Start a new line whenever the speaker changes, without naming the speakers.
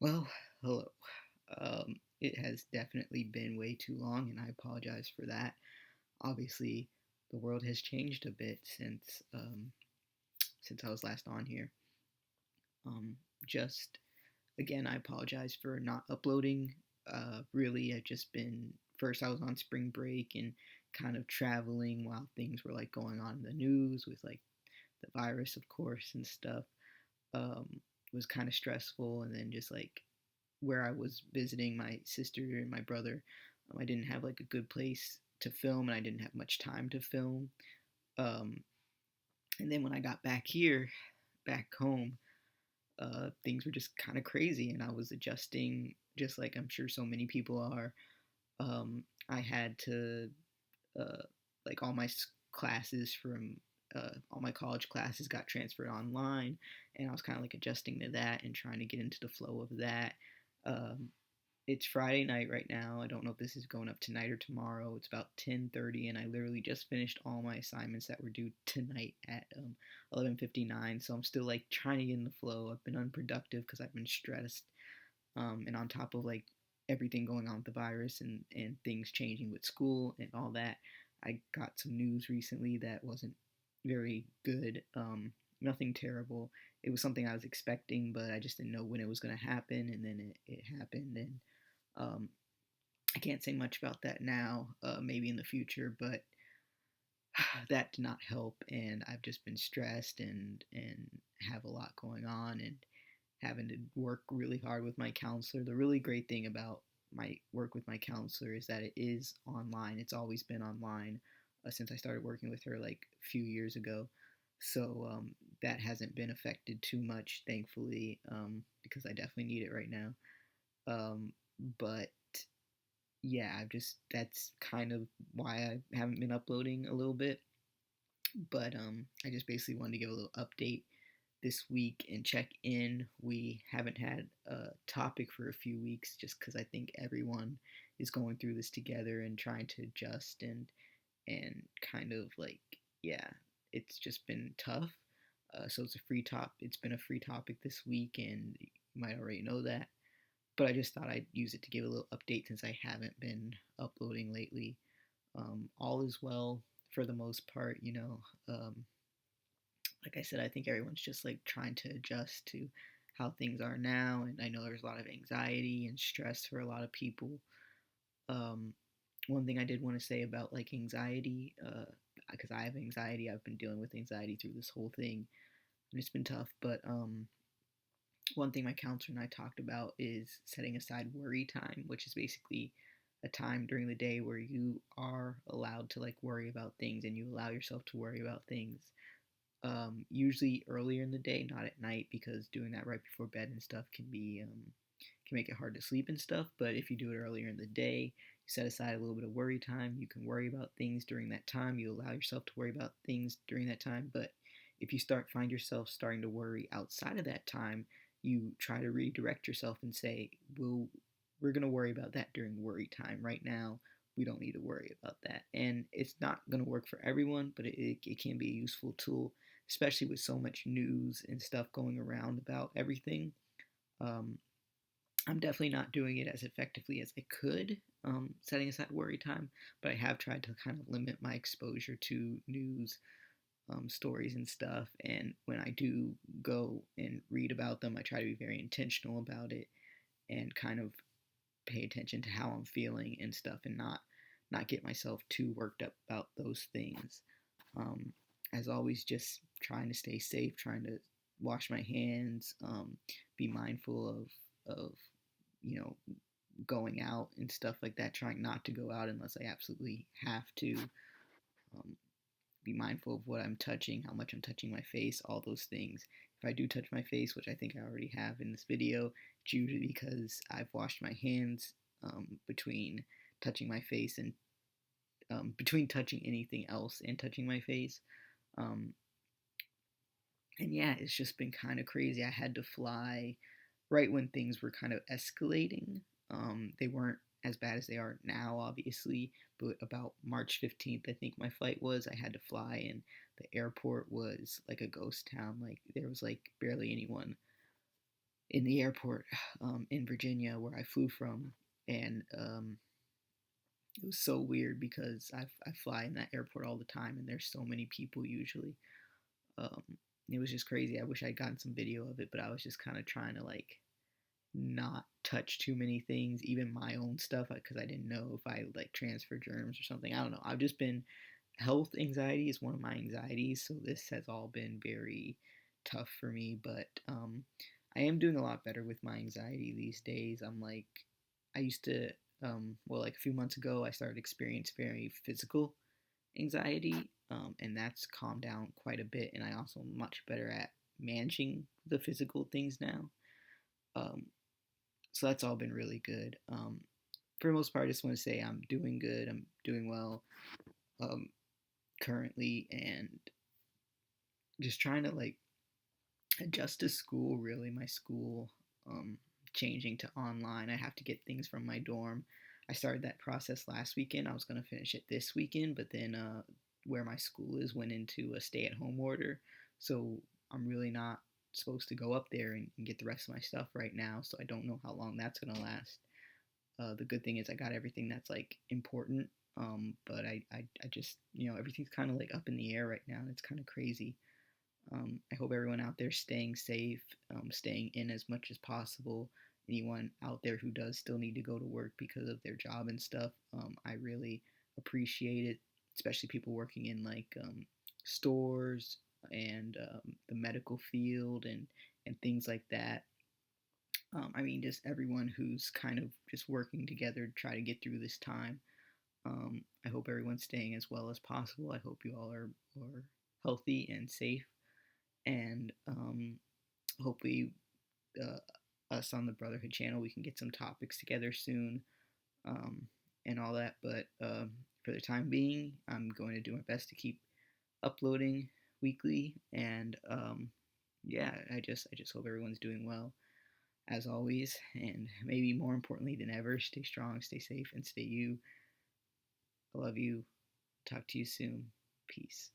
Well, hello. It has definitely been way too long, and I apologize for that. Obviously, the world has changed a bit since I was last on here. Just again, I apologize for not uploading. Really, I've just been first. I was on spring break and kind of traveling while things were like going on in the news with like the virus, of course, and stuff. Was kind of stressful, and then just like where I was visiting my sister and my brother, I didn't have like a good place to film, and I didn't have much time to film. Um, and then when I got back here, back home, things were just kind of crazy, and I was adjusting, just like I'm sure so many people are. I had to uh, like all my classes from all my college classes got transferred online, and I was kind of like adjusting to that and trying to get into the flow of that. Um, it's Friday night right now. I don't know if this is going up tonight or tomorrow. It's about 10:30, and I literally just finished all my assignments that were due tonight at 11:59. So I'm still like trying to get in the flow. I've been unproductive because I've been stressed, and on top of like everything going on with the virus and things changing with school and all that, I got some news recently that wasn't very good. Nothing terrible. It was something I was expecting, but I just didn't know when it was going to happen, and then it happened, and um, I can't say much about that now. Maybe in the future, but that did not help, and I've just been stressed and have a lot going on, and having to work really hard with my counselor. The really great thing about my work with my counselor is that it is online. It's always been online since I started working with her like a few years ago. So that hasn't been affected too much, thankfully, because I definitely need it right now. Um, but yeah, I've just that's kind of why I haven't been uploading a little bit. But I just basically wanted to give a little update this week and check in. We haven't had a topic for a few weeks just because I think everyone is going through this together and trying to adjust and kind of like yeah, it's just been tough. So it's a free top. It's been a free topic this week, and you might already know that. But I just thought I'd use it to give a little update since I haven't been uploading lately. All is well for the most part, you know. Like I said, I think everyone's just like trying to adjust to how things are now, and I know there's a lot of anxiety and stress for a lot of people. Um, One thing I did want to say about like anxiety, because I have anxiety, I've been dealing with anxiety through this whole thing, and it's been tough. But one thing my counselor and I talked about is setting aside worry time, which is basically a time during the day where you are allowed to like worry about things and you allow yourself to worry about things. Usually earlier in the day, not at night, because doing that right before bed and stuff can make it hard to sleep and stuff. But if you do it earlier in the day, you set aside a little bit of worry time. You can worry about things during that time. You allow yourself to worry about things during that time. But if you find yourself starting to worry outside of that time, you try to redirect yourself and say, "Well, we're gonna worry about that during worry time. Right now, we don't need to worry about that." And it's not gonna work for everyone, but it can be a useful tool, especially with so much news and stuff going around about everything. Um, I'm definitely not doing it as effectively as I could, setting aside worry time, but I have tried to kind of limit my exposure to news stories and stuff. And when I do go and read about them, I try to be very intentional about it and kind of pay attention to how I'm feeling and stuff, and not get myself too worked up about those things. Um, as always, just trying to stay safe, trying to wash my hands, be mindful of you know going out and stuff like that. Trying not to go out unless I absolutely have to. Um, be mindful of what I'm touching, how much I'm touching my face, all those things. If I do touch my face, which I think I already have in this video, it's usually because I've washed my hands between touching my face and between touching anything else and touching my face. Um, and yeah, it's just been kind of crazy. I had to fly right when things were kind of escalating. They weren't as bad as they are now, obviously, but about March 15th, I think my flight was. I had to fly, and the airport was like a ghost town. Like, there was like barely anyone in the airport in Virginia where I flew from, and it was so weird because I fly in that airport all the time, and there's so many people usually. Um, it was just crazy. I wish I'd gotten some video of it, but I was just kind of trying to like not touch too many things, even my own stuff, because I didn't know if I like transfer germs or something. I don't know. I've just been health anxiety is one of my anxieties, so this has all been very tough for me. But I am doing a lot better with my anxiety these days. I'm like, I used to, well, like a few months ago, I started experiencing very physical anxiety, and that's calmed down quite a bit. And I also am much better at managing the physical things now. Um, so that's all been really good. For the most part, I just want to say I'm doing good. I'm doing well um, currently, and just trying to like adjust to school. Really, my school um, changing to online. I have to get things from my dorm. I started that process last weekend. I was gonna finish it this weekend, but then where my school is went into a stay-at-home order, so I'm really not supposed to go up there and get the rest of my stuff right now. So I don't know how long that's gonna last. The good thing is I got everything that's like important. But I just, everything's kind of like up in the air right now, and it's kind of crazy. I hope everyone out there staying safe, staying in as much as possible. Anyone out there who does still need to go to work because of their job and stuff, I really appreciate it, especially people working in like stores and the medical field and things like that. I mean, just everyone who's kind of just working together to try to get through this time. I hope everyone's staying as well as possible. I hope you all are healthy and safe, and hopefully, uh, us on the Brotherhood channel, we can get some topics together soon, um, and all that. But for the time being, I'm going to do my best to keep uploading weekly, and yeah, I just hope everyone's doing well as always, and maybe more importantly than ever, stay strong, stay safe, and stay you. I love you. Talk to you soon. Peace.